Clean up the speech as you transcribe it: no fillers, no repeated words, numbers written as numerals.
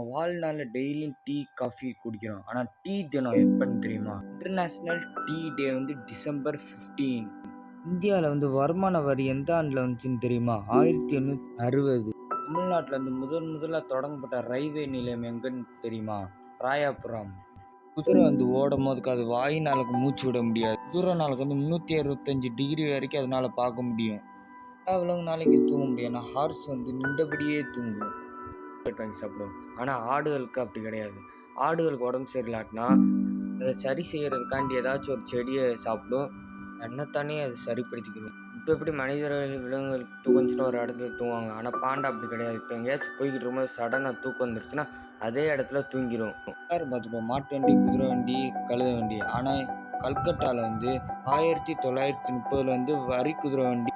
நம்ம வாழ்நாள்ல டெய்லியும் டீ, காஃபி குடிக்கிறோம். ஆனா டீ தினம் எப்பன்னு தெரியுமா? இன்டர்நேஷனல் டீ டே வந்து டிசம்பர் 15. இந்தியால வந்து வருமான வரி எந்த ஆண்டுல வந்துச்சுன்னு தெரியுமா? 1860. தமிழ்நாட்டுல வந்து முதலா தொடங்கப்பட்ட ரயில்வே நிலையம் எங்கன்னு தெரியுமா? ராயாபுரம். குதிரை வந்து ஓடும்போதுக்கு அது வாயினால மூச்சு விட முடியாது. குதிரைனாளுக்கு வந்து 365 டிகிரி வரைக்கும் அதனால பார்க்க முடியும். எல்லா விலங்கு நாளைக்கு தூங்க முடியும். ஆனா ஹார்ஸ் வந்து நின்றபடியே தூங்கும். வாங்கி சாப்பிடும். ஆனா ஆடுகளுக்கு அப்படி கிடையாது. ஆடுகளுக்கு உடம்பு சரியில்லாட்டினா, அத சரி செய்யறதுக்காண்டி ஏதாச்சும் ஒரு செடிய சாப்பிடும். தன்னைத்தானே அது சரிப்படுத்திக்கிரும். இப்ப எப்படி மனிதர்கள், விலங்குகள் தூக்கம் வந்துச்சுன்னா ஒரு இடத்துல தூங்குவாங்க. ஆனா பாண்டா அப்படி கிடையாது. இப்ப எங்கேயாச்சும் போய்க்கிட்டு இருக்கும்போது சடனா தூக்கம் வந்துருச்சுன்னா, அதே இடத்துல தூங்கிரும். எல்லாரும் பார்த்துப்போம். மாட்டு வண்டி, குதிரை வண்டி, கழுதை வண்டி. ஆனா கல்கட்டால வந்து 1930ல வந்து வரி குதிரை வண்டி